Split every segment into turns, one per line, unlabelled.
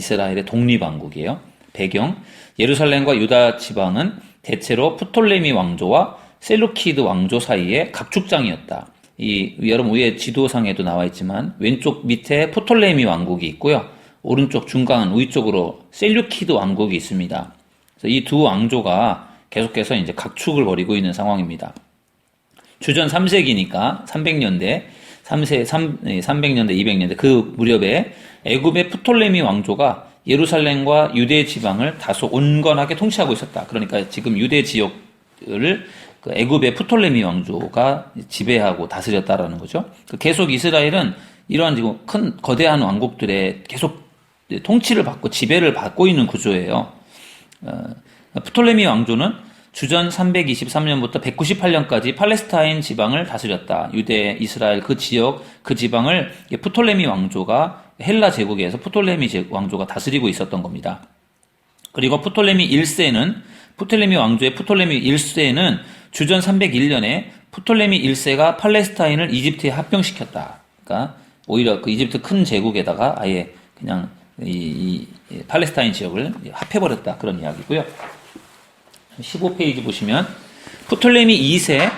이스라엘의 독립왕국이에요. 배경, 예루살렘과 유다 지방은 대체로 프톨레미 왕조와 셀루키드 왕조 사이의 각축장이었다. 여러분 위에 지도상에도 나와 있지만 왼쪽 밑에 프톨레미 왕국이 있고요. 오른쪽 중간 위쪽으로 셀루키드 왕국이 있습니다. 그래서 이 두 왕조가 계속해서 이제 각축을 벌이고 있는 상황입니다. 주전 3세기니까 300년대, 300년대, 200년대 그 무렵에 애굽의 프톨레미 왕조가 예루살렘과 유대 지방을 다소 온건하게 통치하고 있었다. 그러니까 지금 유대 지역을 그 애굽의 프톨레미 왕조가 지배하고 다스렸다라는 거죠. 계속 이스라엘은 이러한 지금 큰 거대한 왕국들의 계속 통치를 받고 지배를 받고 있는 구조예요. 프톨레미 왕조는 주전 323년부터 198년까지 팔레스타인 지방을 다스렸다. 유대, 이스라엘 그 지역, 그 지방을 프톨레미 왕조가 헬라 제국에서 프톨레미 왕조가 다스리고 있었던 겁니다. 그리고 프톨레미 왕조의 프톨레미 1세는 주전 301년에 프톨레미 1세가 팔레스타인을 이집트에 합병시켰다. 그러니까 오히려 그 이집트 큰 제국에다가 아예 그냥 이 팔레스타인 지역을 합해버렸다. 그런 이야기고요. 15페이지 보시면 프톨레미 2세,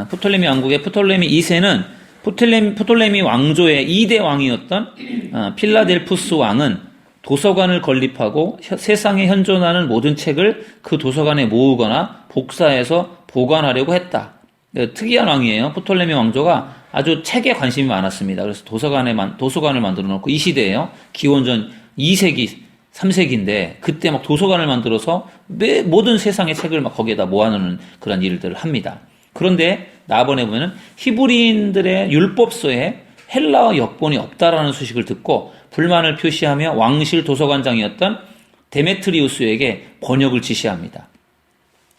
프톨레미 왕국의 프톨레미 2세는 프톨레미 왕조의 2대 왕이었던 필라델푸스 왕은 도서관을 건립하고 세상에 현존하는 모든 책을 그 도서관에 모으거나 복사해서 보관하려고 했다. 특이한 왕이에요. 프톨레미 왕조가 아주 책에 관심이 많았습니다. 그래서 도서관을 만들어 놓고 이 시대에요. 기원전 2세기, 3세기인데 그때 막 도서관을 만들어서 모든 세상의 책을 막 거기에다 모아놓는 그런 일들을 합니다. 그런데 나번에 보면은 히브리인들의 율법서에 헬라어 역본이 없다라는 소식을 듣고 불만을 표시하며 왕실 도서관장이었던 데메트리우스에게 번역을 지시합니다.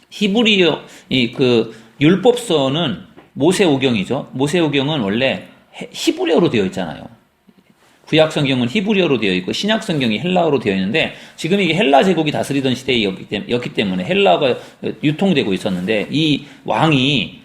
히브리어 그 율법서는 모세오경이죠. 모세오경은 원래 히브리어로 되어 있잖아요. 구약성경은 히브리어로 되어 있고 신약성경이 헬라어로 되어 있는데 지금 이게 헬라 제국이 다스리던 시대였기 때문에 헬라어가 유통되고 있었는데 이 왕이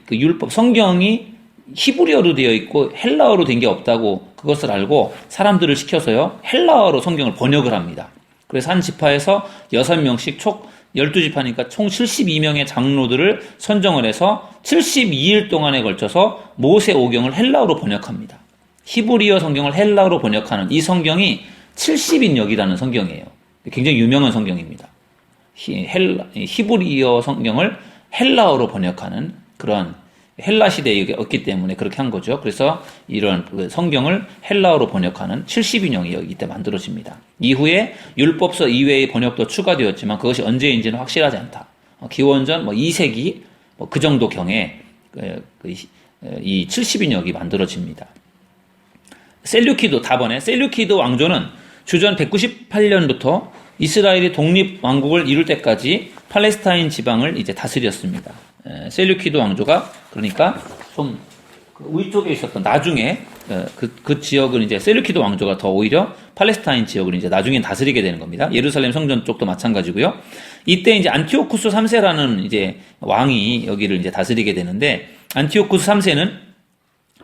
그 율법 성경이 히브리어로 되어 있고 헬라어로 된 게 없다고 그것을 알고 사람들을 시켜서요 헬라어로 성경을 번역을 합니다. 그래서 한 지파에서 6명씩 총 12지파니까 총 72명의 장로들을 선정을 해서 72일 동안에 걸쳐서 모세오경을 헬라어로 번역합니다. 히브리어 성경을 헬라어로 번역하는 이 성경이 70인역이라는 성경이에요. 굉장히 유명한 성경입니다. 히브리어 성경을 헬라어로 번역하는 그런 헬라 시대였기 때문에 그렇게 한 거죠. 그래서 이런 성경을 헬라어로 번역하는 70인역이 이때 만들어집니다. 이후에 율법서 이외의 번역도 추가되었지만 그것이 언제인지는 확실하지 않다. 기원전 2세기 그 정도 경에 이 70인역이 만들어집니다. 셀류키드 왕조는 주전 198년부터 이스라엘이 독립왕국을 이룰 때까지 팔레스타인 지방을 이제 다스렸습니다. 셀류키드 왕조가 그러니까 좀 위쪽에 있었던 나중에 그 지역은 이제 셀류키드 왕조가 더 오히려 팔레스타인 지역을 이제 나중에 다스리게 되는 겁니다. 예루살렘 성전 쪽도 마찬가지고요. 이때 이제 안티오쿠스 3세라는 이제 왕이 여기를 이제 다스리게 되는데 안티오쿠스 3세는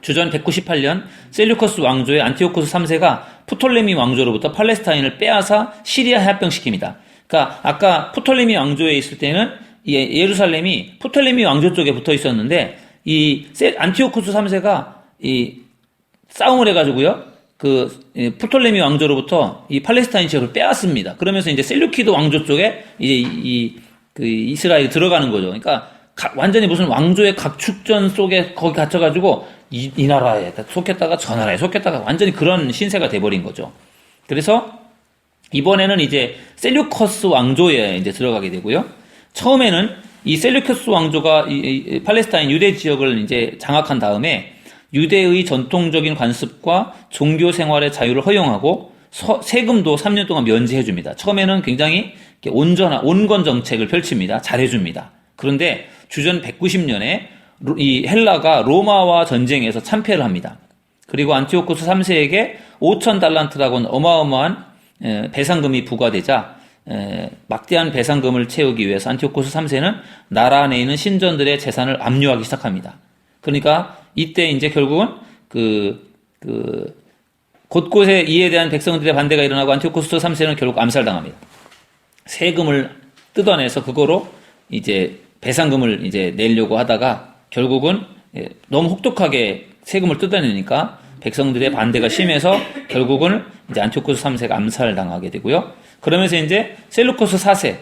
주전 198년 셀류커스 왕조의 안티오쿠스 3세가 프톨레미 왕조로부터 팔레스타인을 빼앗아 시리아에 합병시킵니다. 그러니까 아까 프톨레미 왕조에 있을 때는 예루살렘이 프톨레미 왕조 쪽에 붙어 있었는데 이 안티오쿠스 3세가 이 싸움을 해가지고요 프톨레미 왕조로부터 이 팔레스타인 지역을 빼앗습니다. 그러면서 이제 셀류키드 왕조 쪽에 이제 이스라엘이 들어가는 거죠. 그러니까 완전히 무슨 왕조의 각축전 속에 거기 갇혀가지고 이 나라에 속했다가 저 나라에 속했다가 완전히 그런 신세가 돼버린 거죠. 그래서 이번에는 이제 셀류커스 왕조에 이제 들어가게 되고요. 처음에는 이 셀류커스 왕조가 이 팔레스타인 유대 지역을 이제 장악한 다음에 유대의 전통적인 관습과 종교 생활의 자유를 허용하고 세금도 3년 동안 면제해 줍니다. 처음에는 굉장히 온건 정책을 펼칩니다. 잘해줍니다. 그런데 주전 190년에 이 헬라가 로마와 전쟁에서 참패를 합니다. 그리고 안티오쿠스 3세에게 5,000달란트라고는 어마어마한 배상금이 부과되자 막대한 배상금을 채우기 위해서 안티오쿠스 3세는 나라 안에 있는 신전들의 재산을 압류하기 시작합니다. 그러니까 이때 이제 결국은 곳곳에 이에 대한 백성들의 반대가 일어나고 안티오코스 3세는 결국 암살당합니다. 세금을 뜯어내서 그거로 이제 배상금을 이제 내려고 하다가 결국은 너무 혹독하게 세금을 뜯어내니까 백성들의 반대가 심해서 결국은 이제 안티오코스 3세가 암살당하게 되고요. 그러면서 이제 셀루코스 4세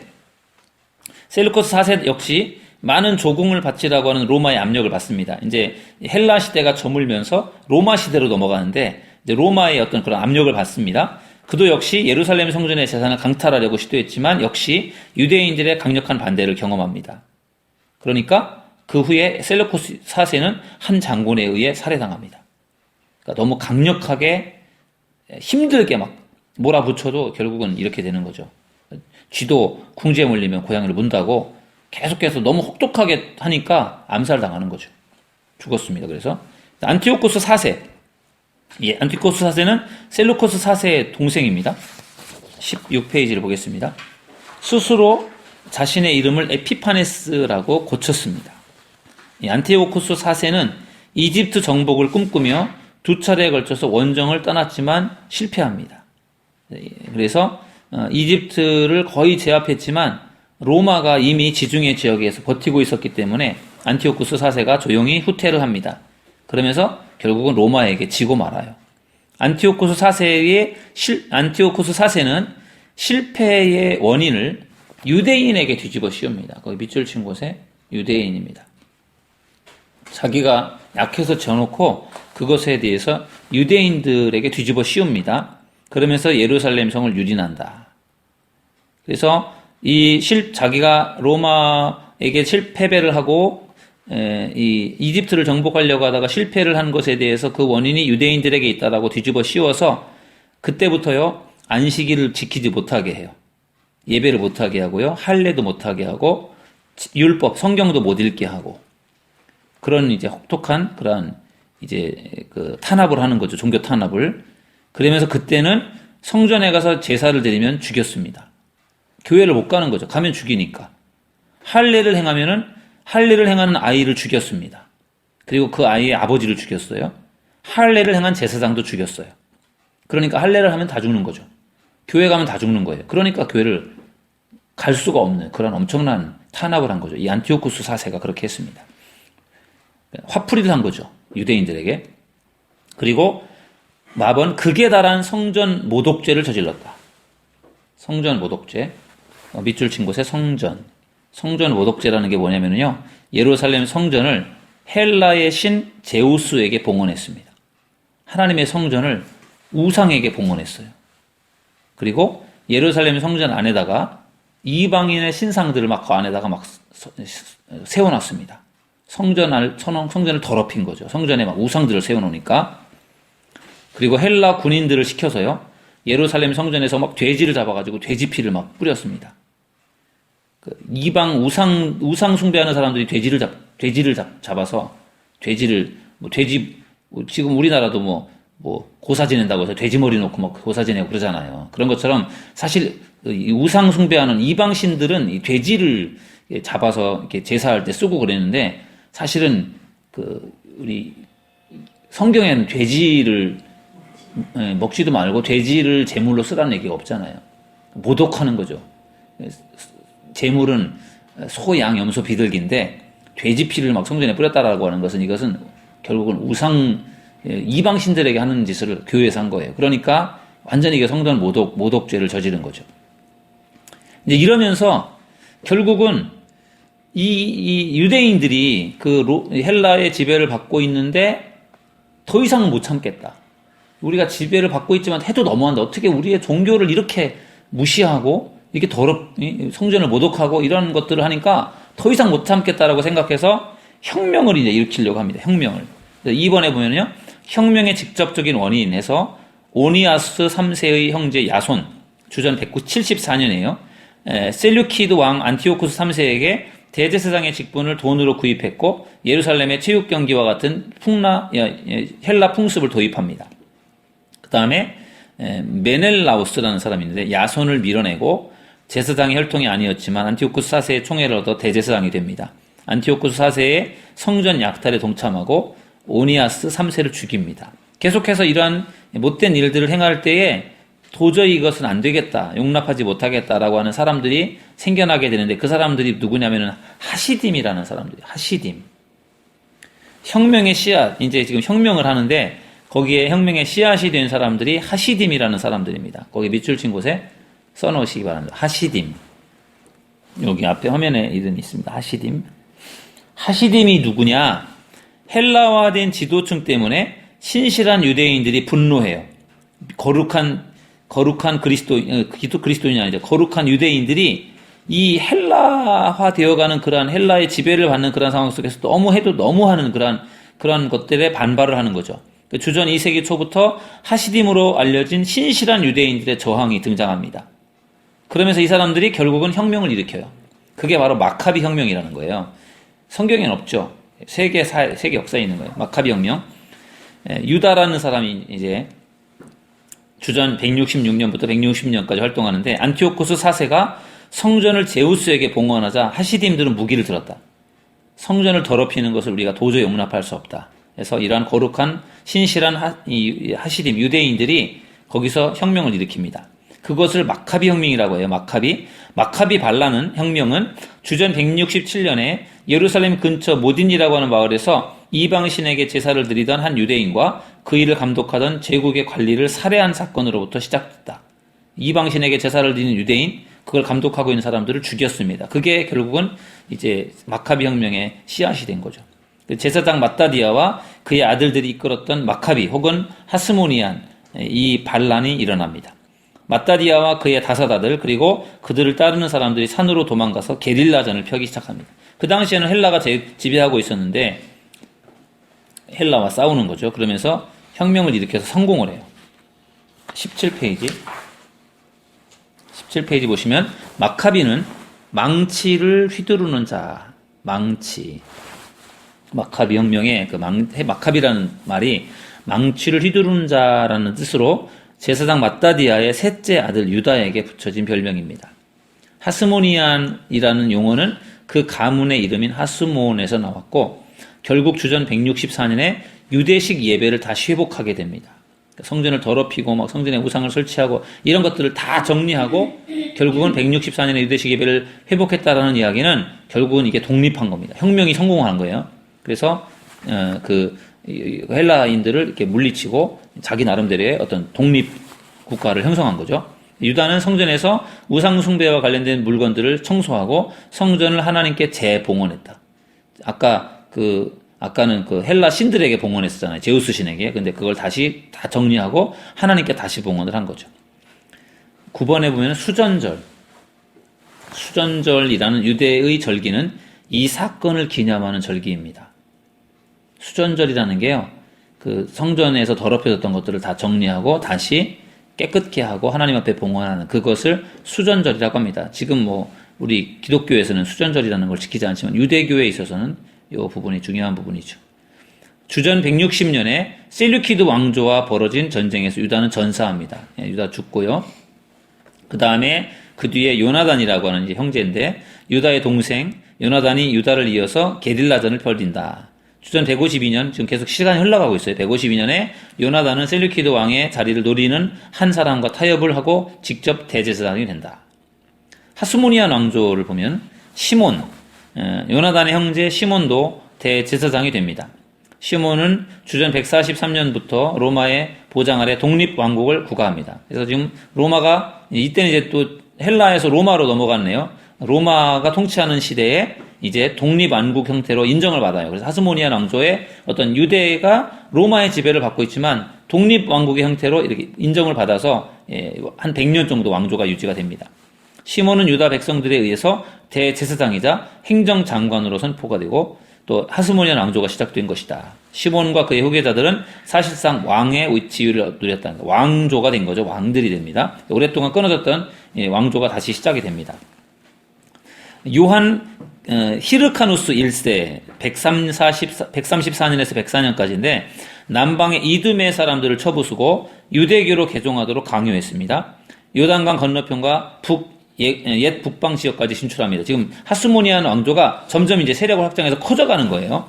역시 많은 조공을 바치라고 하는 로마의 압력을 받습니다. 이제 헬라 시대가 저물면서 로마 시대로 넘어가는데 이제 로마의 어떤 그런 압력을 받습니다. 그도 역시 예루살렘 성전의 재산을 강탈하려고 시도했지만 역시 유대인들의 강력한 반대를 경험합니다. 그러니까 그 후에 셀루코스 4세는 한 장군에 의해 살해당합니다. 그러니까 너무 강력하게 힘들게 막 몰아붙여도 결국은 이렇게 되는 거죠. 쥐도 궁지에 몰리면 고양이를 문다고 계속해서 너무 혹독하게 하니까 암살당하는 거죠. 죽었습니다. 그래서 안티오코스 4세, 안티오코스 4세는 셀루코스 4세의 동생입니다. 16페이지를 보겠습니다. 스스로 자신의 이름을 에피파네스라고 고쳤습니다. 안티오코스 4세는 이집트 정복을 꿈꾸며 두 차례에 걸쳐서 원정을 떠났지만 실패합니다. 그래서 이집트를 거의 제압했지만 로마가 이미 지중해 지역에서 버티고 있었기 때문에 안티오코스 4세가 조용히 후퇴를 합니다. 그러면서 결국은 로마에게 지고 말아요. 안티오코스 4세는 실패의 원인을 유대인에게 뒤집어 씌웁니다. 거기 밑줄 친 곳에 유대인입니다. 자기가 약해서 져놓고 그것에 대해서 유대인들에게 뒤집어 씌웁니다. 그러면서 예루살렘 성을 유린한다. 그래서 자기가 로마에게 패배를 하고 이집트를 정복하려고 하다가 실패를 한 것에 대해서 그 원인이 유대인들에게 있다라고 뒤집어 씌워서 그때부터요 안식일을 지키지 못하게 해요. 예배를 못하게 하고요, 할례도 못하게 하고 율법 성경도 못 읽게 하고 그런 이제 혹독한 그런 이제 그 탄압을 하는 거죠. 종교 탄압을. 그러면서 그때는 성전에 가서 제사를 드리면 죽였습니다. 교회를 못 가는 거죠. 가면 죽이니까. 할례를 행하는 아이를 죽였습니다. 그리고 그 아이의 아버지를 죽였어요. 할례를 행한 제사장도 죽였어요. 그러니까 할례를 하면 다 죽는 거죠. 교회 가면 다 죽는 거예요. 그러니까 교회를 갈 수가 없는 그런 엄청난 탄압을 한 거죠. 이 안티오코스 4세가 그렇게 했습니다. 화풀이를 한 거죠. 유대인들에게. 그리고 마번 극에 달한 성전 모독죄를 저질렀다. 성전 모독죄. 밑줄 친 곳에 성전 모독죄라는 게 뭐냐면요. 예루살렘 성전을 헬라의 신 제우스에게 봉헌했습니다. 하나님의 성전을 우상에게 봉헌했어요. 그리고 예루살렘 성전 안에다가 이방인의 신상들을 막 그 안에다가 막 세워놨습니다. 성전을 더럽힌 거죠. 성전에 막 우상들을 세워놓으니까. 그리고 헬라 군인들을 시켜서요. 예루살렘 성전에서 막 돼지를 잡아가지고 돼지 피를 막 뿌렸습니다. 이방 우상 숭배하는 사람들이 돼지를 잡아서 지금 우리나라도 고사 지낸다고 해서 돼지 머리 놓고 막 고사 지내고 그러잖아요. 그런 것처럼 사실 우상 숭배하는 이방 신들은 이 돼지를 잡아서 이렇게 제사할 때 쓰고 그랬는데 사실은 우리 성경에는 돼지를 먹지도 말고 돼지를 제물로 쓰라는 얘기가 없잖아요. 모독하는 거죠. 제물은 소, 양, 염소, 비둘기인데 돼지 피를 막 성전에 뿌렸다라고 하는 것은 이것은 결국은 이방 신들에게 하는 짓을 교회에서 한 거예요. 그러니까 완전히 이게 성전 모독죄를 저지른 거죠. 이제 이러면서 결국은 이 유대인들이 헬라의 지배를 받고 있는데 더 이상은 못 참겠다. 우리가 지배를 받고 있지만 해도 너무한다. 어떻게 우리의 종교를 이렇게 무시하고 이렇게 성전을 모독하고 이런 것들을 하니까 더 이상 못 참겠다라고 생각해서 혁명을 이제 일으키려고 합니다. 혁명을. 2번에 보면요. 혁명의 직접적인 원인에서 오니아스 3세의 형제 야손, 주전 174년이에요. 셀류키드 왕 안티오코스 3세에게 대제사장의 직분을 돈으로 구입했고 예루살렘의 체육 경기와 같은 헬라 풍습을 도입합니다. 그 다음에 메넬라우스라는 사람이 있는데 야손을 밀어내고 제사장의 혈통이 아니었지만 안티오코스 4세의 총애를 얻어 대제사장이 됩니다. 안티오코스 4세의 성전 약탈에 동참하고 오니아스 3세를 죽입니다. 계속해서 이러한 못된 일들을 행할 때에 도저히 이것은 안 되겠다, 용납하지 못하겠다라고 하는 사람들이 생겨나게 되는데, 그 사람들이 누구냐면은 하시딤이라는 사람들이, 하시딤. 혁명의 씨앗, 이제 지금 혁명을 하는데 거기에 혁명의 씨앗이 된 사람들이 하시딤이라는 사람들입니다. 거기 밑줄 친 곳에 써놓으시기 바랍니다. 하시딤. 여기 앞에 화면에 이름이 있습니다. 하시딤. 하시딤이 누구냐? 헬라화된 지도층 때문에 신실한 유대인들이 분노해요. 거룩한 그리스도인이 아니죠. 거룩한 유대인들이 이 헬라화 되어가는 그러한 헬라의 지배를 받는 그런 상황 속에서 너무 해도 너무 하는 그런 것들에 반발을 하는 거죠. 주전 2세기 초부터 하시딤으로 알려진 신실한 유대인들의 저항이 등장합니다. 그러면서 이 사람들이 결국은 혁명을 일으켜요. 그게 바로 마카비 혁명이라는 거예요. 성경에는 없죠. 세계 역사에 있는 거예요. 마카비 혁명. 유다라는 사람이 이제 주전 166년부터 160년까지 활동하는데, 안티오코스 4세가 성전을 제우스에게 봉헌하자 하시딤들은 무기를 들었다. 성전을 더럽히는 것을 우리가 도저히 용납할 수 없다. 그래서 이러한 거룩한 신실한 하시딤 유대인들이 거기서 혁명을 일으킵니다. 그것을 마카비 혁명이라고 해요. 마카비 반란은 혁명은 주전 167년에 예루살렘 근처 모딘이라고 하는 마을에서 이방신에게 제사를 드리던 한 유대인과 그 일을 감독하던 제국의 관리를 살해한 사건으로부터 시작됐다. 이방신에게 제사를 드리는 유대인, 그걸 감독하고 있는 사람들을 죽였습니다. 그게 결국은 이제 마카비 혁명의 씨앗이 된 거죠. 제사장 마따디아와 그의 아들들이 이끌었던 마카비 혹은 하스모니안, 이 반란이 일어납니다. 마따디아와 그의 다섯 아들 그리고 그들을 따르는 사람들이 산으로 도망가서 게릴라전을 펴기 시작합니다. 그 당시에는 헬라가 지배하고 있었는데 헬라와 싸우는 거죠. 그러면서 혁명을 일으켜서 성공을 해요. 17페이지 보시면 마카비는 망치를 휘두르는 자, 망치. 마카비 혁명의 마카비라는 말이 망치를 휘두르는 자라는 뜻으로 제사장 마따디아의 셋째 아들 유다에게 붙여진 별명입니다. 하스모니안이라는 용어는 그 가문의 이름인 하스몬에서 나왔고, 결국 주전 164년에 유대식 예배를 다시 회복하게 됩니다. 성전을 더럽히고 막 성전에 우상을 설치하고 이런 것들을 다 정리하고 결국은 164년에 유대식 예배를 회복했다라는 이야기는 결국은 이게 독립한 겁니다. 혁명이 성공한 거예요. 그래서 그 헬라인들을 이렇게 물리치고 자기 나름대로의 어떤 독립 국가를 형성한 거죠. 유다는 성전에서 우상 숭배와 관련된 물건들을 청소하고 성전을 하나님께 재봉헌했다. 아까는 그 헬라 신들에게 봉헌했었잖아요. 제우스 신에게. 근데 그걸 다시 다 정리하고 하나님께 다시 봉헌을 한 거죠. 9번에 보면 수전절이라는 유대의 절기는 이 사건을 기념하는 절기입니다. 수전절이라는 게요, 그 성전에서 더럽혀졌던 것들을 다 정리하고 다시 깨끗게 하고 하나님 앞에 봉헌하는 그것을 수전절이라고 합니다. 지금 우리 기독교에서는 수전절이라는 걸 지키지 않지만 유대교에 있어서는 이 부분이 중요한 부분이죠. 주전 160년에 셀류키드 왕조와 벌어진 전쟁에서 유다는 전사합니다. 유다 죽고요. 그 다음에 그 뒤에 요나단이라고 하는 이제 형제인데, 유다의 동생 요나단이 유다를 이어서 게릴라전을 벌린다. 주전 152년, 지금 계속 시간이 흘러가고 있어요. 152년에 요나단은 셀류키드 왕의 자리를 노리는 한 사람과 타협을 하고 직접 대제사장이 된다. 하스모니안 왕조를 보면 시몬, 요나단의 형제 시몬도 대제사장이 됩니다. 시몬은 주전 143년부터 로마의 보장 아래 독립왕국을 구가합니다. 그래서 지금 로마가, 이때는 이제 또 헬라에서 로마로 넘어갔네요. 로마가 통치하는 시대에 이제 독립왕국 형태로 인정을 받아요. 그래서 하스모니안 왕조의 어떤 유대가 로마의 지배를 받고 있지만 독립왕국의 형태로 이렇게 인정을 받아서 한 100년 정도 왕조가 유지가 됩니다. 시몬은 유다 백성들에 의해서 대제사장이자 행정장관으로 선포가 되고 또 하스모니안 왕조가 시작된 것이다. 시몬과 그의 후계자들은 사실상 왕의 지위를 누렸다는 거예요. 왕조가 된 거죠. 왕들이 됩니다. 오랫동안 끊어졌던 왕조가 다시 시작이 됩니다. 요한 히르카누스 1세 134년에서 104년까지인데 남방의 이두메 사람들을 쳐부수고 유대교로 개종하도록 강요했습니다. 요단강 건너편과 옛 북방 지역까지 진출합니다. 지금 하스모니안 왕조가 점점 이제 세력을 확장해서 커져가는 거예요.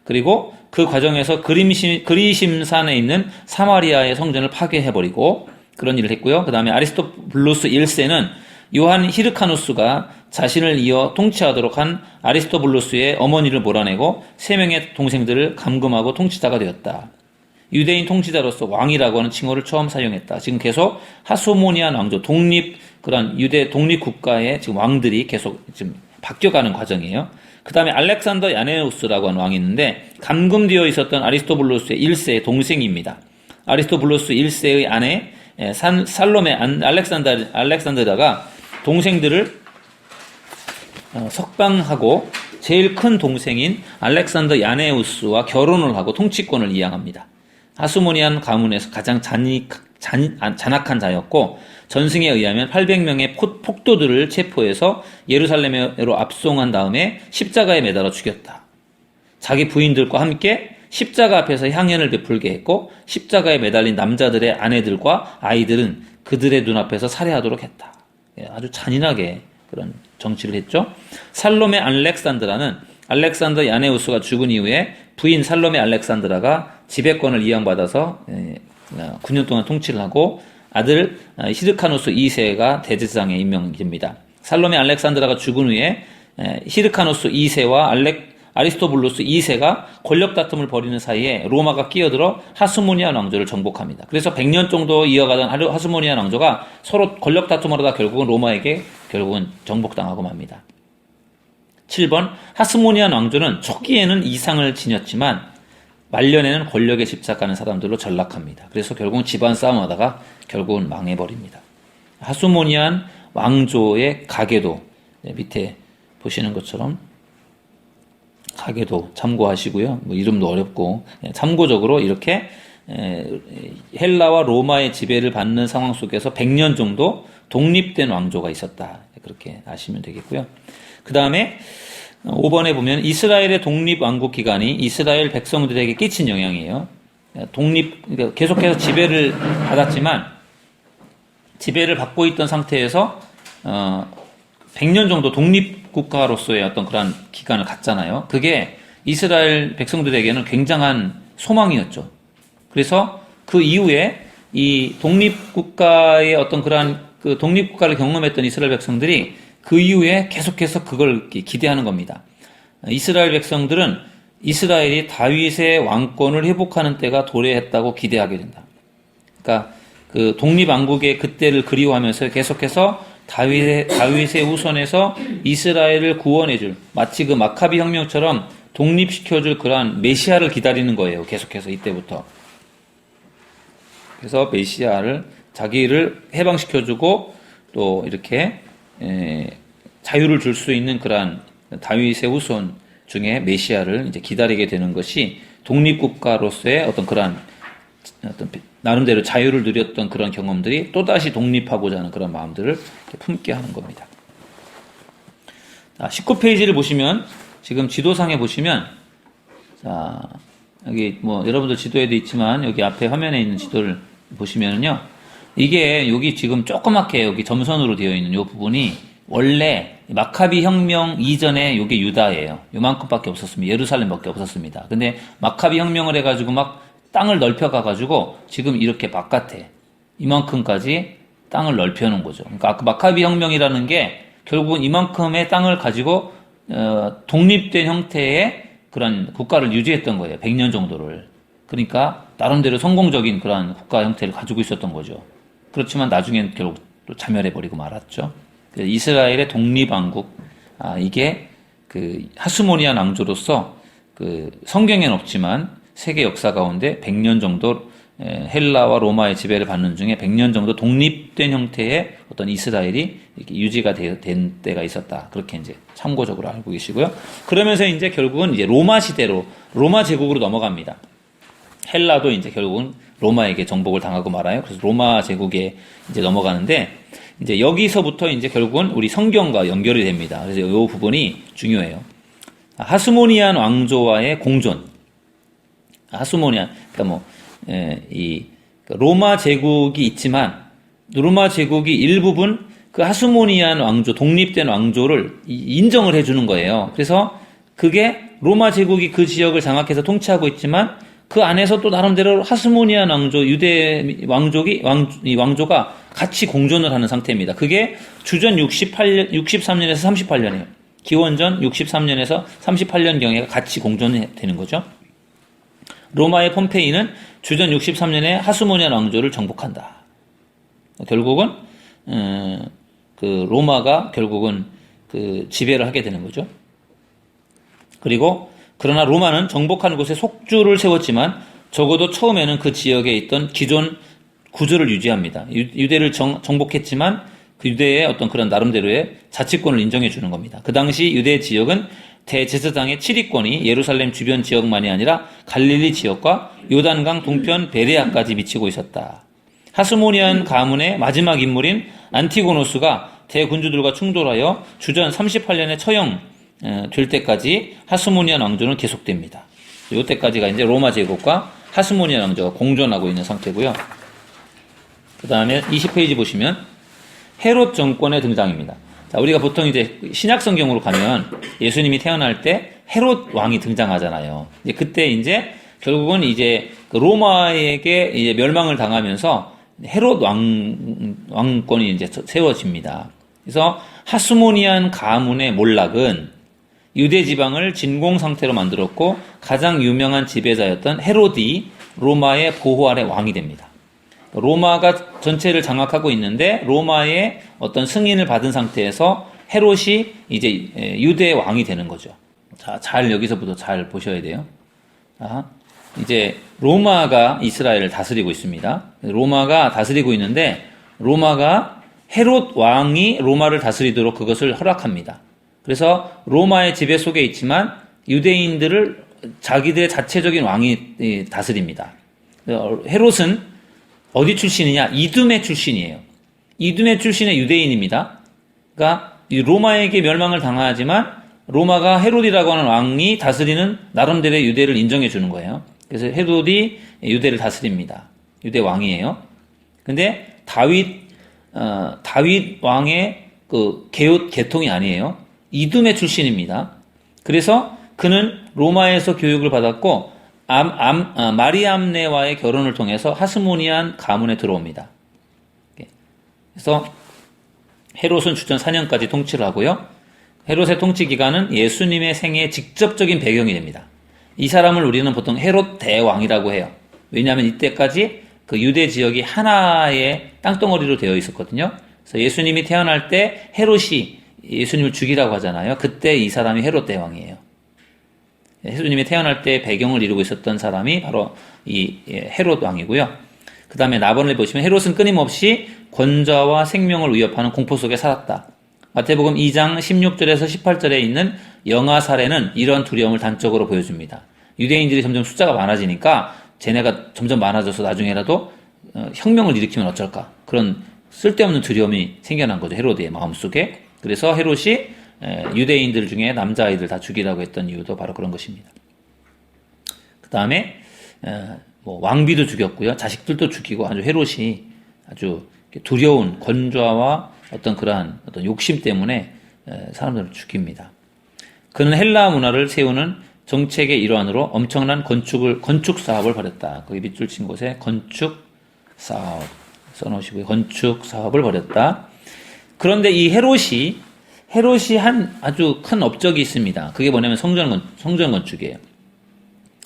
그리고 그 과정에서 그리심산에 있는 사마리아의 성전을 파괴해버리고 그런 일을 했고요. 그 다음에 아리스토블루스 1세는 요한 히르카누스가 자신을 이어 통치하도록 한 아리스토블루스의 어머니를 몰아내고 3명의 동생들을 감금하고 통치자가 되었다. 유대인 통치자로서 왕이라고 하는 칭호를 처음 사용했다. 지금 계속 하수모니안 왕조, 그런 유대 독립국가의 지금 왕들이 계속 지금 바뀌어가는 과정이에요. 그 다음에 알렉산더 야네우스라고 하는 왕이 있는데 감금되어 있었던 아리스토블루스의 1세의 동생입니다. 아리스토블루스 1세의 아내 살로메 알렉산드라가 동생들을 석방하고 제일 큰 동생인 알렉산더 야네우스와 결혼을 하고 통치권을 이양합니다. 하수모니안 가문에서 가장 잔악한 자였고 전승에 의하면 800명의 폭도들을 체포해서 예루살렘으로 압송한 다음에 십자가에 매달아 죽였다. 자기 부인들과 함께 십자가 앞에서 향연을 베풀게 했고 십자가에 매달린 남자들의 아내들과 아이들은 그들의 눈앞에서 살해하도록 했다. 아주 잔인하게 그런 정치를 했죠. 살로메 알렉산드라는 알렉산더 야네우스가 죽은 이후에 부인 살로메 알렉산드라가 지배권을 이양받아서 9년 동안 통치를 하고 아들 히르카누스 2세가 대제사장에 임명됩니다. 살로메 알렉산드라가 죽은 후에 히르카누스 2세와 아리스토블루스 2세가 권력 다툼을 벌이는 사이에 로마가 끼어들어 하수모니안 왕조를 정복합니다. 그래서 100년 정도 이어가던 하수모니안 왕조가 서로 권력 다툼을 하다 결국은 로마에게 정복당하고 맙니다. 7번 하스모니안 왕조는 초기에는 이상을 지녔지만 말년에는 권력에 집착하는 사람들로 전락합니다. 그래서 결국은 집안 싸움하다가 결국은 망해버립니다. 하스모니안 왕조의 가계도 밑에 보시는 것처럼 가계도 참고하시고요. 이름도 어렵고 참고적으로 이렇게 헬라와 로마의 지배를 받는 상황 속에서 100년 정도 독립된 왕조가 있었다. 그렇게 아시면 되겠고요. 그 다음에 5번에 보면 이스라엘의 독립왕국 기간이 이스라엘 백성들에게 끼친 영향이에요. 그러니까 계속해서 지배를 받았지만 지배를 받고 있던 상태에서 100년 정도 독립국가로서의 어떤 그런 기간을 갖잖아요. 그게 이스라엘 백성들에게는 굉장한 소망이었죠. 그래서 그 이후에 이 독립국가의 어떤 그러한 그 독립국가를 경험했던 이스라엘 백성들이 그 이후에 계속해서 그걸 기대하는 겁니다. 이스라엘 백성들은 이스라엘이 다윗의 왕권을 회복하는 때가 도래했다고 기대하게 된다. 그러니까 그 독립왕국의 그때를 그리워하면서 계속해서 다윗의 후손에서 이스라엘을 구원해줄 마치 그 마카비 혁명처럼 독립시켜줄 그러한 메시아를 기다리는 거예요. 계속해서 이때부터. 그래서 메시아를 자기를 해방시켜주고 또 이렇게 자유를 줄 수 있는 그러한 다윗의 후손 중에 메시아를 이제 기다리게 되는 것이 독립국가로서의 어떤 그러한 어떤 나름대로 자유를 누렸던 그런 경험들이 또다시 독립하고자 하는 그런 마음들을 품게 하는 겁니다. 19페이지를 보시면 지금 지도상에 보시면 자 여기 뭐 여러분들 지도에도 있지만 여기 앞에 화면에 있는 지도를 보시면은요. 이게 여기 지금 조그맣게 여기 점선으로 되어 있는 이 부분이 원래 마카비 혁명 이전에 이게 유다예요. 요만큼밖에 없었습니다. 예루살렘밖에 없었습니다. 근데 마카비 혁명을 해가지고 막 땅을 넓혀가가지고 지금 이렇게 바깥에 이만큼까지 땅을 넓혀놓은 거죠. 그러니까 마카비 혁명이라는 게 결국은 이만큼의 땅을 가지고 독립된 형태의 그런 국가를 유지했던 거예요. 100년 정도를. 그러니까 나름대로 성공적인 그런 국가 형태를 가지고 있었던 거죠. 그렇지만 나중엔 결국 또 자멸해버리고 말았죠. 이스라엘의 독립왕국, 이게 그 하스모니안 왕조로서 그 성경에는 없지만 세계 역사 가운데 100년 정도 헬라와 로마의 지배를 받는 중에 100년 정도 독립된 형태의 어떤 이스라엘이 이렇게 유지가 된 때가 있었다. 그렇게 이제 참고적으로 알고 계시고요. 그러면서 이제 결국은 이제 로마 시대로, 로마 제국으로 넘어갑니다. 헬라도 이제 결국은 로마에게 정복을 당하고 말아요. 그래서 로마 제국에 이제 넘어가는데, 이제 여기서부터 이제 결국은 우리 성경과 연결이 됩니다. 그래서 이 부분이 중요해요. 하스모니안 왕조와의 공존. 하스모니안, 그러니까 로마 제국이 있지만, 로마 제국이 일부분 그 하스모니안 왕조, 독립된 왕조를 인정을 해주는 거예요. 그래서 그게 로마 제국이 그 지역을 장악해서 통치하고 있지만 그 안에서 또 나름대로 하스모니안 왕조, 유대 왕조가 같이 공존을 하는 상태입니다. 그게 주전 63년에서 38년이에요. 기원전 63년에서 38년경에 같이 공존이 되는 거죠. 로마의 폼페이는 주전 63년에 하스모니안 왕조를 정복한다. 결국은 그 로마가 결국은 그 지배를 하게 되는 거죠. 그리고 그러나 로마는 정복하는 곳에 속주를 세웠지만 적어도 처음에는 그 지역에 있던 기존 구조를 유지합니다. 유대를 정복했지만 그 유대의 어떤 그런 나름대로의 자치권을 인정해 주는 겁니다. 그 당시 유대 지역은 대제사장의 7위권이 예루살렘 주변 지역만이 아니라 갈릴리 지역과 요단강 동편 베레아까지 미치고 있었다. 하스모니안 가문의 마지막 인물인 안티고노스가 대군주들과 충돌하여 주전 38년에 처형될 때까지 하스모니안 왕조는 계속됩니다. 이때까지가 이제 로마 제국과 하스모니안 왕조가 공존하고 있는 상태고요. 그 다음에 20페이지 보시면 헤롯 정권의 등장입니다. 자, 우리가 보통 이제 신약 성경으로 가면 예수님이 태어날 때 헤롯 왕이 등장하잖아요. 이제 그때 이제 결국은 이제 그 로마에게 이제 멸망을 당하면서 헤롯 왕권이 이제 세워집니다. 그래서 하스모니안 가문의 몰락은 유대 지방을 진공 상태로 만들었고 가장 유명한 지배자였던 헤롯이 로마의 보호 아래 왕이 됩니다. 로마가 전체를 장악하고 있는데 로마의 어떤 승인을 받은 상태에서 헤롯이 이제 유대의 왕이 되는 거죠. 자, 잘 여기서부터 잘 보셔야 돼요. 자, 이제 로마가 이스라엘을 다스리고 있습니다. 로마가 다스리고 있는데 로마가 헤롯 왕이 로마를 다스리도록 그것을 허락합니다. 그래서 로마의 지배 속에 있지만 유대인들을 자기들의 자체적인 왕이 다스립니다. 헤롯은 어디 출신이냐? 이두메 출신이에요. 이두메 출신의 유대인입니다. 그러니까 로마에게 멸망을 당하지만 로마가 헤롯이라고 하는 왕이 다스리는 나름대로의 유대를 인정해 주는 거예요. 그래서 헤롯이 유대를 다스립니다. 유대 왕이에요. 근데 다윗 왕의 그 계통이 아니에요. 이두메 출신입니다. 그래서 그는 로마에서 교육을 받았고 마리암네와의 결혼을 통해서 하스모니안 가문에 들어옵니다. 그래서 헤롯은 주전 4년까지 통치를 하고요. 헤롯의 통치 기간은 예수님의 생애의 직접적인 배경이 됩니다. 이 사람을 우리는 보통 헤롯 대왕이라고 해요. 왜냐하면 이때까지 그 유대 지역이 하나의 땅덩어리로 되어 있었거든요. 그래서 예수님이 태어날 때 헤롯이 예수님을 죽이라고 하잖아요. 그때 이 사람이 헤롯 대왕이에요. 예수님이 태어날 때 배경을 이루고 있었던 사람이 바로 이 헤롯 왕이고요. 그 다음에 나번을 보시면 헤롯은 끊임없이 권좌와 생명을 위협하는 공포 속에 살았다. 마태복음 2장 16절에서 18절에 있는 영아 사례는 이런 두려움을 단적으로 보여줍니다. 유대인들이 점점 숫자가 많아지니까 쟤네가 점점 많아져서 나중에라도 혁명을 일으키면 어쩔까. 그런 쓸데없는 두려움이 생겨난 거죠. 헤롯의 마음속에. 그래서 헤롯이 유대인들 중에 남자아이들 다 죽이라고 했던 이유도 바로 그런 것입니다. 그 다음에 왕비도 죽였고요. 자식들도 죽이고 아주 헤롯이 아주 두려운 권좌와 어떤 그러한 어떤 욕심 때문에 사람들을 죽입니다. 그는 헬라 문화를 세우는 정책의 일환으로 엄청난 건축 사업을 벌였다. 거기 밑줄 친 곳에 건축 사업 써놓으시고요. 건축 사업을 벌였다. 그런데 이 헤롯이 한 아주 큰 업적이 있습니다. 그게 뭐냐면 성전 건축이에요.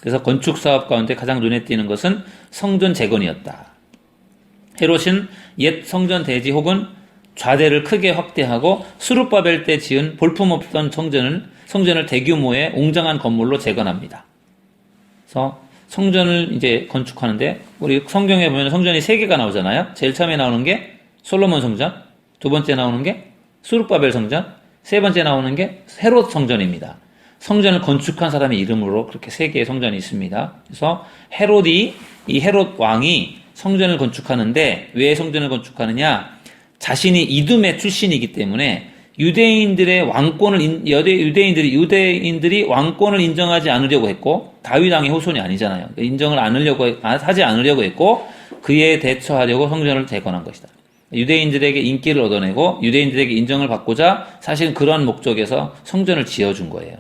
그래서 건축 사업 가운데 가장 눈에 띄는 것은 성전 재건이었다. 헤롯은 옛 성전 대지 혹은 좌대를 크게 확대하고 스룹바벨 때 지은 볼품없던 성전을 대규모의 웅장한 건물로 재건합니다. 그래서 성전을 이제 건축하는데 우리 성경에 보면 성전이 3개가 나오잖아요. 제일 처음에 나오는 게 솔로몬 성전, 두 번째 나오는 게 스룹바벨 성전, 세 번째 나오는 게 헤롯 성전입니다. 성전을 건축한 사람의 이름으로 그렇게 3개의 성전이 있습니다. 그래서 이 헤롯 왕이 성전을 건축하는데 왜 성전을 건축하느냐? 자신이 이두메 출신이기 때문에 유대인들이 왕권을 인정하지 않으려고 했고 다윗 왕의 후손이 아니잖아요. 인정을 하지 않으려고 했고 그에 대처하려고 성전을 재건한 것이다. 유대인들에게 인기를 얻어내고 유대인들에게 인정을 받고자 사실은 그러한 목적에서 성전을 지어준 거예요.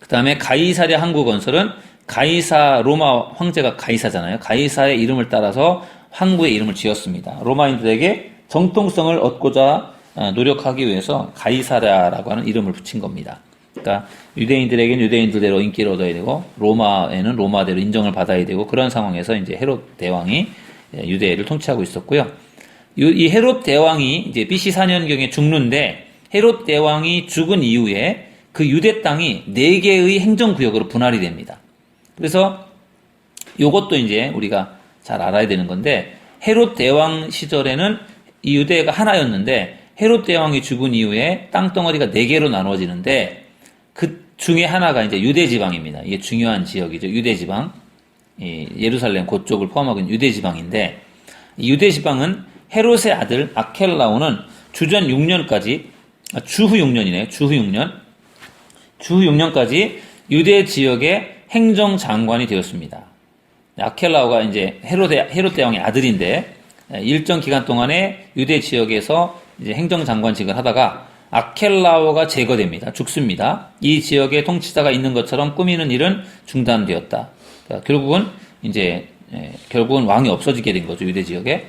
그 다음에 가이사랴 항구 건설은 가이사, 로마 황제가 가이사잖아요. 가이사의 이름을 따라서 항구의 이름을 지었습니다. 로마인들에게 정통성을 얻고자 노력하기 위해서 가이사랴라고 하는 이름을 붙인 겁니다. 그러니까 유대인들에게는 유대인들대로 인기를 얻어야 되고 로마에는 로마대로 인정을 받아야 되고 그런 상황에서 이제 헤롯 대왕이 유대를 통치하고 있었고요. 이 헤롯 대왕이 이제 BC 4년경에 죽는데 헤롯 대왕이 죽은 이후에 그 유대 땅이 4개의 행정구역으로 분할이 됩니다. 그래서 요것도 이제 우리가 잘 알아야 되는 건데 헤롯 대왕 시절에는 이 유대가 하나였는데 헤롯 대왕이 죽은 이후에 땅덩어리가 4개로 나눠지는데 그 중에 하나가 이제 유대 지방입니다. 이게 중요한 지역이죠. 유대 지방. 예루살렘 그쪽을 포함하고 있는 유대 지방인데 이 유대 지방은 헤롯의 아들 아켈라오는 주전 6년까지 주후 6년이네요. 주후 6년까지 유대 지역의 행정장관이 되었습니다. 아켈라오가 이제 헤롯 대왕의 아들인데 일정 기간 동안에 유대 지역에서 이제 행정장관직을 하다가 아켈라오가 제거됩니다. 죽습니다. 이 지역에 통치자가 있는 것처럼 꾸미는 일은 중단되었다. 그러니까 결국은 왕이 없어지게 된 거죠. 유대 지역에.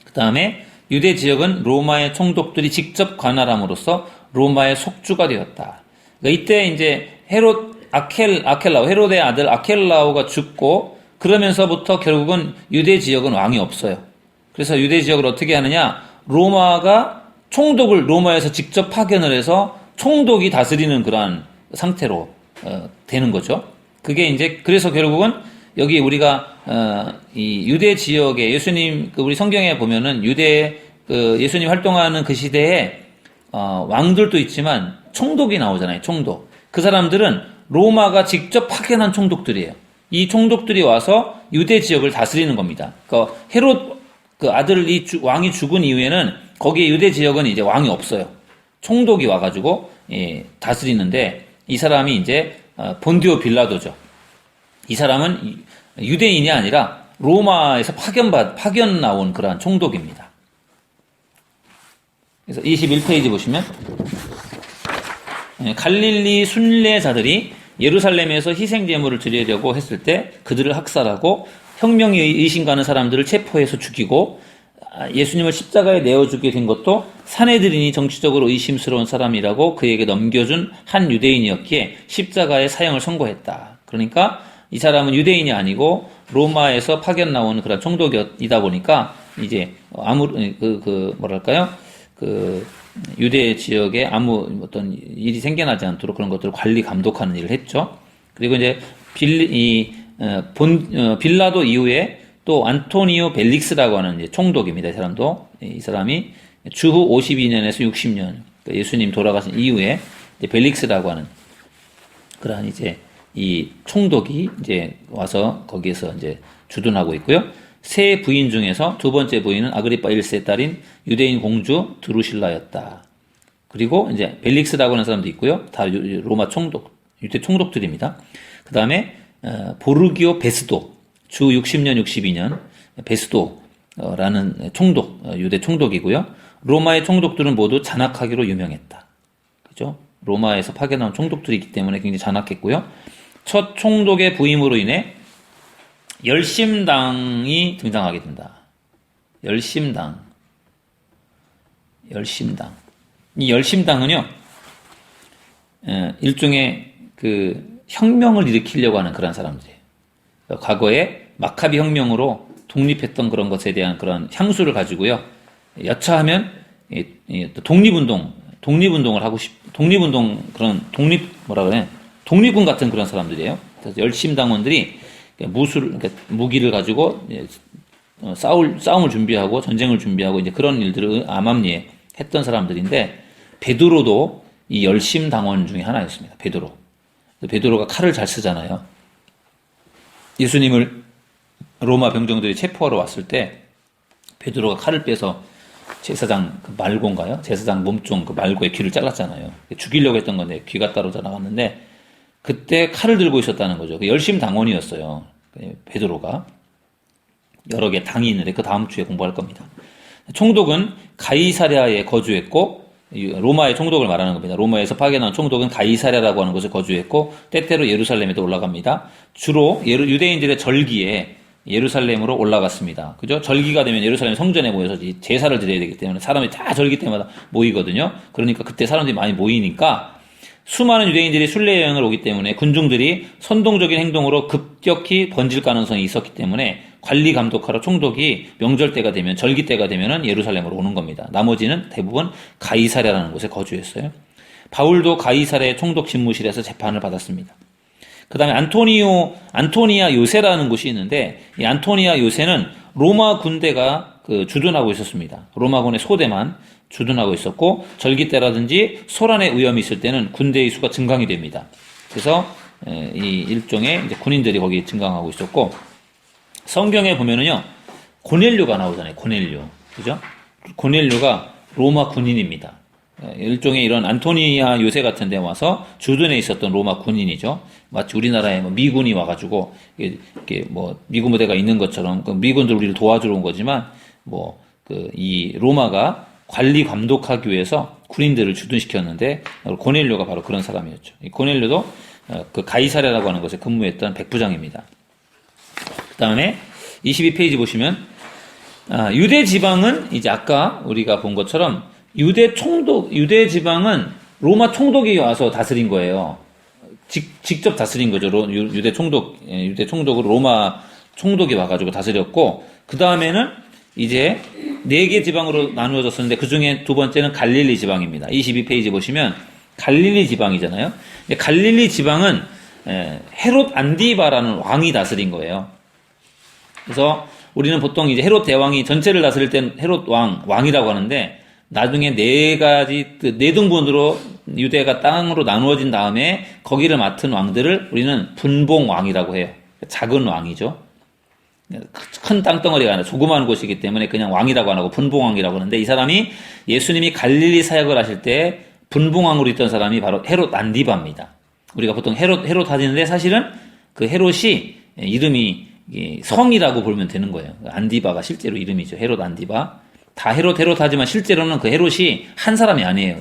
그 다음에 유대 지역은 로마의 총독들이 직접 관할함으로써 로마의 속주가 되었다. 그러니까 이때 이제 아켈라오, 헤롯의 아들 아켈라오가 죽고 그러면서부터 결국은 유대 지역은 왕이 없어요. 그래서 유대 지역을 어떻게 하느냐? 로마가 총독을 로마에서 직접 파견을 해서 총독이 다스리는 그러한 상태로 되는 거죠. 그게 이제 그래서 결국은 여기 우리가 이 유대 지역에 예수님 우리 성경에 보면은 유대 예수님 활동하는 그 시대에 왕들도 있지만 총독이 나오잖아요. 총독. 그 사람들은 로마가 직접 파견한 총독들이에요. 이 총독들이 와서 유대 지역을 다스리는 겁니다. 그러니까 헤롯 그 아들이 왕이 죽은 이후에는 거기에 유대 지역은 이제 왕이 없어요. 총독이 와가지고 다스리는데 이 사람이 이제 본디오 빌라도죠. 이 사람은 유대인이 아니라 로마에서 파견 나온 그러한 총독입니다. 그래서 21페이지 보시면 갈릴리 순례자들이 예루살렘에서 희생제물을 드리려고 했을 때 그들을 학살하고 혁명의 의심가는 사람들을 체포해서 죽이고 예수님을 십자가에 내어주게 된 것도 사내들인이 정치적으로 의심스러운 사람이라고 그에게 넘겨준 한 유대인이었기에 십자가의 사형을 선고했다. 그러니까 이 사람은 유대인이 아니고 로마에서 파견 나온 그런 총독이다 보니까 이제 유대 지역에 아무 어떤 일이 생겨나지 않도록 그런 것들을 관리 감독하는 일을 했죠. 그리고 이제 빌라도 이후에 또 안토니오 벨릭스라고 하는 이제 총독입니다. 이 사람이 주후 52년에서 60년 예수님 돌아가신 이후에 이제 벨릭스라고 하는 그러한 이제 이 총독이 이제 와서 거기에서 이제 주둔하고 있고요. 세 부인 중에서 두 번째 부인은 아그리파 1세의 딸인 유대인 공주 드루실라였다. 그리고 이제 벨릭스라고 하는 사람도 있고요. 다 로마 유대 총독들입니다. 그 다음에 보르기오 베스도, 주 60년, 62년 베스도라는 총독, 유대 총독이고요. 로마의 총독들은 모두 잔악하기로 유명했다. 그죠? 로마에서 파견한 총독들이기 때문에 굉장히 잔악했고요. 첫 총독의 부임으로 인해 열심당이 등장하게 된다. 열심당. 이 열심당은요, 일종의 그 혁명을 일으키려고 하는 그런 사람들이에요. 과거에 마카비 혁명으로 독립했던 그런 것에 대한 그런 향수를 가지고요, 여차하면 독립운동을 하고 독립군 같은 그런 사람들이에요. 그래서 열심당원들이 그러니까 무기를 가지고 싸움을 준비하고 전쟁을 준비하고 이제 그런 일들을 암암리에 했던 사람들인데 베드로도 이 열심당원 중에 하나였습니다. 베드로가 칼을 잘 쓰잖아요. 예수님을 로마 병정들이 체포하러 왔을 때 베드로가 칼을 빼서 제사장 말고인가요? 제사장 몸종 말고의 귀를 잘랐잖아요. 죽이려고 했던 건데 귀가 따로 나갔는데 그때 칼을 들고 있었다는 거죠. 열심당원이었어요. 베드로가. 여러 개 당이 있는데 그 다음 주에 공부할 겁니다. 총독은 가이사랴에 거주했고 로마의 총독을 말하는 겁니다. 로마에서 파견한 총독은 가이사랴라고 하는 곳에 거주했고 때때로 예루살렘에도 올라갑니다. 주로 유대인들의 절기에 예루살렘으로 올라갔습니다. 그죠? 절기가 되면 예루살렘 성전에 모여서 제사를 드려야 되기 때문에 사람이 다 절기 때마다 모이거든요. 그러니까 그때 사람들이 많이 모이니까 수많은 유대인들이 순례 여행을 오기 때문에 군중들이 선동적인 행동으로 급격히 번질 가능성이 있었기 때문에 관리 감독하러 총독이 명절 때가 되면 절기 때가 되면은 예루살렘으로 오는 겁니다. 나머지는 대부분 가이사랴라는 곳에 거주했어요. 바울도 가이사랴의 총독 집무실에서 재판을 받았습니다. 그 다음에 안토니아 요새라는 곳이 있는데 이 안토니아 요새는 로마 군대가 주둔하고 있었습니다. 로마군의 소대만 주둔하고 있었고 절기 때라든지 소란의 위험이 있을 때는 군대의 수가 증강이 됩니다. 그래서 이 일종의 이제 군인들이 거기 증강하고 있었고 성경에 보면은요 고넬료가 나오잖아요. 고넬료, 그죠? 고넬료가 로마 군인입니다. 일종의 이런 안토니아 요새 같은 데 와서 주둔해 있었던 로마 군인이죠. 마치 우리나라에 미군이 와가지고 이렇게 미군 부대가 있는 것처럼 미군들 우리를 도와주러 온 거지만 이 로마가 관리 감독하기 위해서 군인들을 주둔시켰는데 고넬료가 바로 그런 사람이었죠. 이 고넬료도 가이사랴라고 하는 곳에 근무했던 백부장입니다. 그 다음에 22페이지 보시면 유대 지방은 이제 아까 우리가 본 것처럼 유대 지방은 로마 총독이 와서 다스린 거예요. 직접 다스린 거죠. 유대 총독으로 로마 총독이 와가지고 다스렸고 그 다음에는 이제 4개 지방으로 나누어졌었는데 그 중에 두 번째는 갈릴리 지방입니다. 22페이지 보시면 갈릴리 지방이잖아요. 갈릴리 지방은 헤롯 안디바라는 왕이 다스린 거예요. 그래서 우리는 보통 이제 헤롯 대왕이 전체를 다스릴 땐 헤롯 왕이라고 하는데 나중에 4등분으로 유대가 땅으로 나누어진 다음에 거기를 맡은 왕들을 우리는 분봉왕이라고 해요. 작은 왕이죠. 큰 땅덩어리가 아니라 조그마한 곳이기 때문에 그냥 왕이라고 안 하고 분봉왕이라고 하는데 이 사람이 예수님이 갈릴리 사역을 하실 때 분봉왕으로 있던 사람이 바로 헤롯 안디바입니다. 우리가 보통 헤롯 하는데 사실은 그 헤롯이 이름이 성이라고 보면 되는 거예요. 안디바가 실제로 이름이죠. 헤롯 안디바. 다 헤롯 하지만 실제로는 그 헤롯이 한 사람이 아니에요.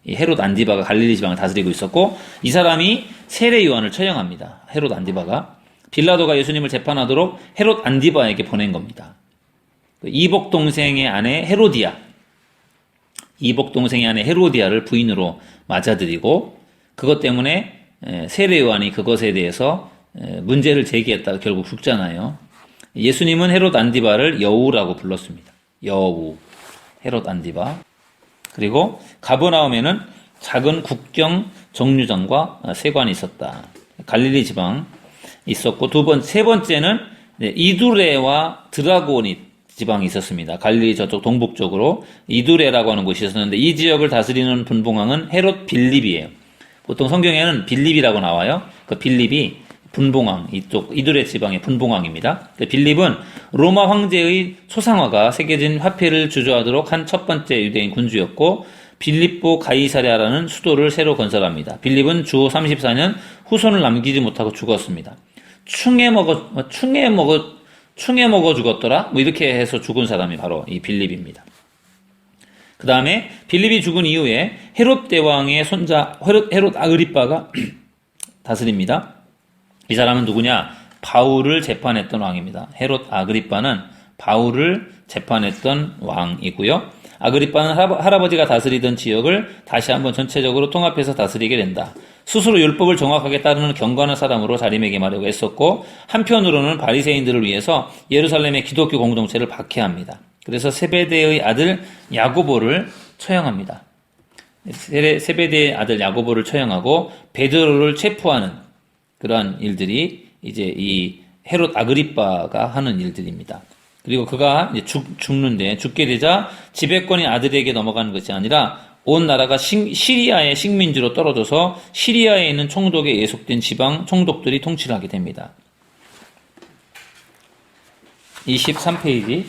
이 헤롯 안디바가 갈릴리 지방을 다스리고 있었고 이 사람이 세례 요한을 처형합니다. 헤롯 안디바가. 빌라도가 예수님을 재판하도록 헤롯 안디바에게 보낸 겁니다. 이복 동생의 아내 헤로디아를 부인으로 맞아들이고 그것 때문에 세례 요한이 그것에 대해서 문제를 제기했다가 결국 죽잖아요. 예수님은 헤롯 안디바를 여우라고 불렀습니다. 여우, 헤롯 안디바. 그리고 가버나움에는 작은 국경 정류장과 세관이 있었다. 갈릴리 지방 있었고 세 번째는 이두레와 드라고니 지방이 있었습니다. 갈릴리 저쪽 동북쪽으로 이두레라고 하는 곳이 있었는데 이 지역을 다스리는 분봉왕은 헤롯 빌립이에요. 보통 성경에는 빌립이라고 나와요. 그 빌립이 분봉왕, 이쪽 이두레 지방의 분봉왕입니다. 빌립은 로마 황제의 초상화가 새겨진 화폐를 주저하도록 한 첫 번째 유대인 군주였고 빌립보 가이사랴라는 수도를 새로 건설합니다. 빌립은 주후 34년 후손을 남기지 못하고 죽었습니다. 충에 먹어 죽었더라? 이렇게 해서 죽은 사람이 바로 이 빌립입니다. 그 다음에 빌립이 죽은 이후에 헤롯 대왕의 손자 헤롯 아그리빠가 다스립니다. 이 사람은 누구냐? 바울을 재판했던 왕입니다. 헤롯 아그리빠는 바울을 재판했던 왕이고요. 아그리빠는 할아버지가 다스리던 지역을 다시 한번 전체적으로 통합해서 다스리게 된다. 스스로 율법을 정확하게 따르는 경건한 사람으로 자리매김하려고 했었고 한편으로는 바리새인들을 위해서 예루살렘의 기독교 공동체를 박해합니다. 그래서 세베대의 아들 야고보를 처형합니다. 세베대의 아들 야고보를 처형하고 베드로를 체포하는 그러한 일들이 이제 이 헤롯 아그리빠가 하는 일들입니다. 그리고 그가 이제 죽게 되자 지배권이 아들에게 넘어가는 것이 아니라 온 나라가 시리아의 식민지로 떨어져서 시리아에 있는 총독에 예속된 지방 총독들이 통치를 하게 됩니다. 23페이지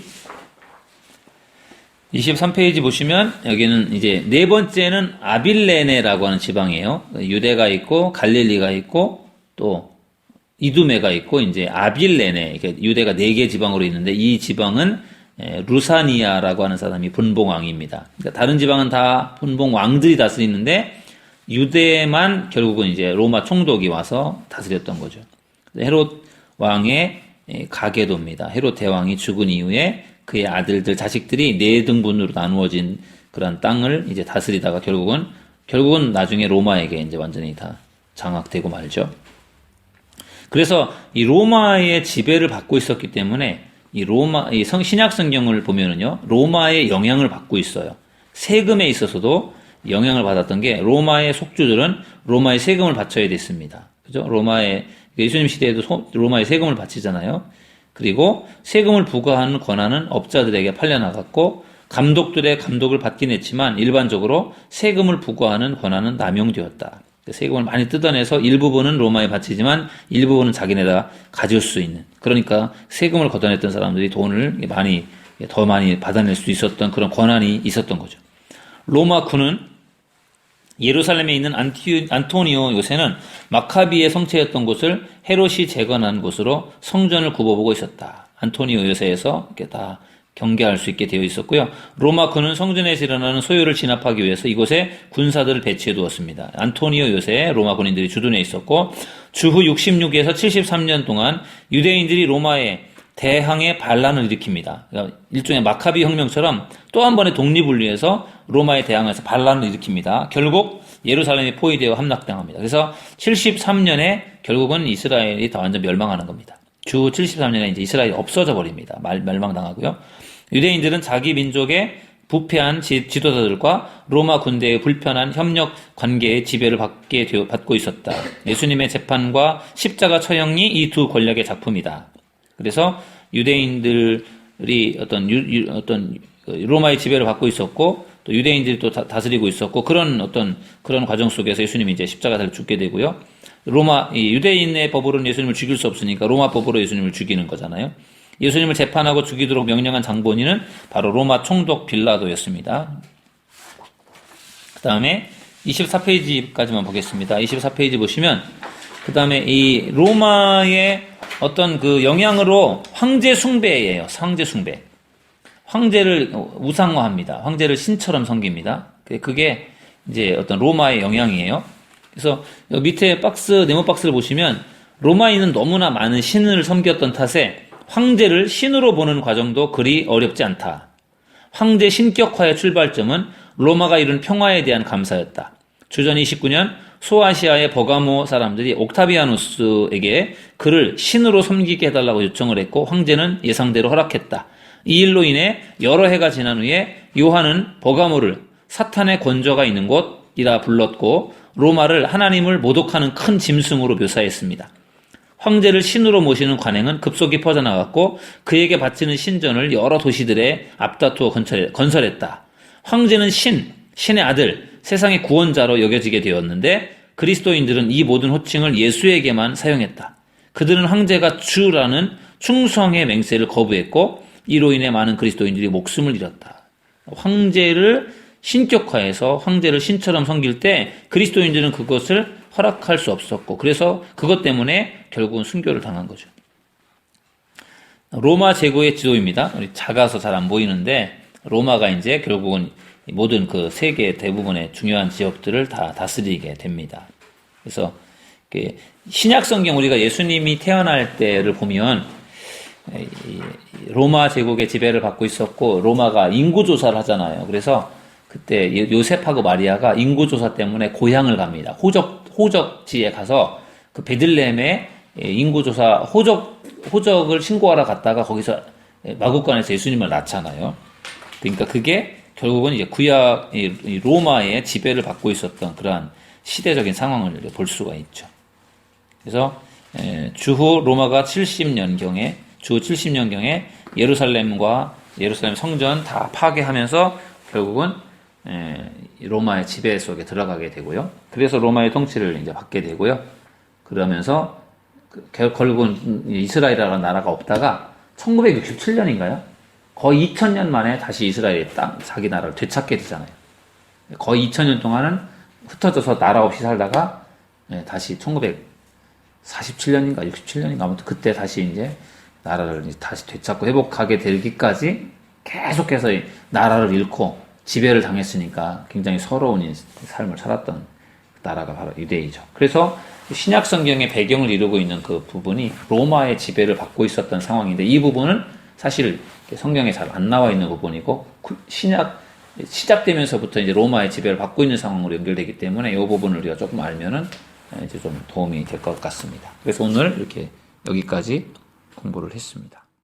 보시면 여기는 이제 네 번째는 아빌레네라고 하는 지방이에요. 유대가 있고 갈릴리가 있고 또 이두메가 있고 이제 아빌레네, 그러니까 유대가 4개 지방으로 있는데 이 지방은 루사니아라고 하는 사람이 분봉왕입니다. 그러니까 다른 지방은 다 분봉왕들이 다스리는데 유대만 결국은 이제 로마 총독이 와서 다스렸던 거죠. 헤롯 왕의 가계도입니다. 헤롯 대왕이 죽은 이후에 그의 아들들, 자식들이 네 등분으로 나누어진 그런 땅을 이제 다스리다가 결국은 나중에 로마에게 이제 완전히 다 장악되고 말죠. 그래서 이 로마의 지배를 받고 있었기 때문에 신약 성경을 보면은요, 로마의 영향을 받고 있어요. 세금에 있어서도 영향을 받았던 게 로마의 속주들은 로마의 세금을 바쳐야 됐습니다. 그죠? 예수님 시대에도 로마의 세금을 바치잖아요. 그리고 세금을 부과하는 권한은 업자들에게 팔려나갔고, 감독들의 감독을 받긴 했지만 일반적으로 세금을 부과하는 권한은 남용되었다. 세금을 많이 뜯어내서 일부분은 로마에 바치지만 일부분은 자기네가 가질 수 있는, 그러니까 세금을 걷어냈던 사람들이 돈을 더 많이 받아낼 수 있었던 그런 권한이 있었던 거죠. 로마 군은 예루살렘에 있는 안토니오 요새는 마카비의 성체였던 곳을 헤롯이 재건한 곳으로 성전을 굽어보고 있었다. 안토니오 요새에서 이렇게 다 경계할 수 있게 되어 있었고요. 로마 군은 성전에서 일어나는 소요를 진압하기 위해서 이곳에 군사들을 배치해 두었습니다. 안토니오 요새에 로마 군인들이 주둔해 있었고, 주후 66에서 73년 동안 유대인들이 로마에 대항해 반란을 일으킵니다. 그러니까 일종의 마카비 혁명처럼 또 한 번의 독립을 위해서 로마에 대항해서 반란을 일으킵니다. 결국 예루살렘이 포위되어 함락당합니다. 그래서 73년에 결국은 이스라엘이 다 완전 멸망하는 겁니다. 주 73년에 이제 이스라엘이 없어져 버립니다. 멸망당하고요. 유대인들은 자기 민족의 부패한 지도자들과 로마 군대의 불편한 협력 관계의 지배를 받고 있었다. 예수님의 재판과 십자가 처형이 이 두 권력의 작품이다. 그래서 유대인들이 어떤 로마의 지배를 받고 있었고, 또 유대인들이 또 다스리고 있었고, 그런 과정 속에서 예수님이 이제 십자가를 죽게 되고요. 유대인의 법으로는 예수님을 죽일 수 없으니까 로마 법으로 예수님을 죽이는 거잖아요. 예수님을 재판하고 죽이도록 명령한 장본인은 바로 로마 총독 빌라도였습니다. 그 다음에 24페이지까지만 보겠습니다. 24페이지 보시면, 그 다음에 이 로마의 어떤 그 영향으로 황제 숭배예요. 황제 숭배. 황제를 우상화합니다. 황제를 신처럼 섬깁니다. 그게 이제 어떤 로마의 영향이에요. 그래서 밑에 네모 박스를 보시면 로마인은 너무나 많은 신을 섬겼던 탓에 황제를 신으로 보는 과정도 그리 어렵지 않다. 황제 신격화의 출발점은 로마가 이룬 평화에 대한 감사였다. 주전 29년 소아시아의 버가모 사람들이 옥타비아누스에게 그를 신으로 섬기게 해달라고 요청을 했고, 황제는 예상대로 허락했다. 이 일로 인해 여러 해가 지난 후에 요한은 버가모를 사탄의 권저가 있는 곳이라 불렀고, 로마를 하나님을 모독하는 큰 짐승으로 묘사했습니다. 황제를 신으로 모시는 관행은 급속히 퍼져나갔고, 그에게 바치는 신전을 여러 도시들에 앞다투어 건설했다. 황제는 신의 아들, 세상의 구원자로 여겨지게 되었는데, 그리스도인들은 이 모든 호칭을 예수에게만 사용했다. 그들은 황제가 주라는 충성의 맹세를 거부했고, 이로 인해 많은 그리스도인들이 목숨을 잃었다. 황제를 신격화해서 황제를 신처럼 섬길 때 그리스도인들은 그것을 허락할 수 없었고, 그래서 그것 때문에 결국은 순교를 당한 거죠. 로마 제국의 지도입니다. 우리 작아서 잘 안 보이는데, 로마가 이제 결국은 모든 그 세계 대부분의 중요한 지역들을 다 다스리게 됩니다. 그래서 신약 성경, 우리가 예수님이 태어날 때를 보면 로마 제국의 지배를 받고 있었고, 로마가 인구조사를 하잖아요. 그래서 그때 요셉하고 마리아가 인구조사 때문에 고향을 갑니다. 호적지에 가서 그 베들레헴에 인구조사 호적을 신고하러 갔다가 거기서 마구간에서 예수님을 낳잖아요. 그러니까 그게 결국은 이제 이 로마의 지배를 받고 있었던 그러한 시대적인 상황을 볼 수가 있죠. 그래서 주후 로마가 70년경에 예루살렘 성전 다 파괴하면서 결국은 로마의 지배 속에 들어가게 되고요. 그래서 로마의 통치를 이제 받게 되고요. 그러면서 결국은 이스라엘이라는 나라가 없다가 1967년인가요? 거의 2000년 만에 다시 이스라엘이 자기 나라를 되찾게 되잖아요. 거의 2000년 동안은 흩어져서 나라 없이 살다가 다시 1947년인가 67년인가 아무튼 그때 다시 이제 나라를 다시 되찾고 회복하게 되기까지 계속해서 이 나라를 잃고 지배를 당했으니까 굉장히 서러운 삶을 살았던 나라가 바로 유대이죠. 그래서 신약 성경의 배경을 이루고 있는 그 부분이 로마의 지배를 받고 있었던 상황인데, 이 부분은 사실 성경에 잘 안 나와 있는 부분이고, 신약 시작되면서부터 이제 로마의 지배를 받고 있는 상황으로 연결되기 때문에 이 부분을 우리가 조금 알면은 이제 좀 도움이 될 것 같습니다. 그래서 오늘 이렇게 여기까지 공부를 했습니다.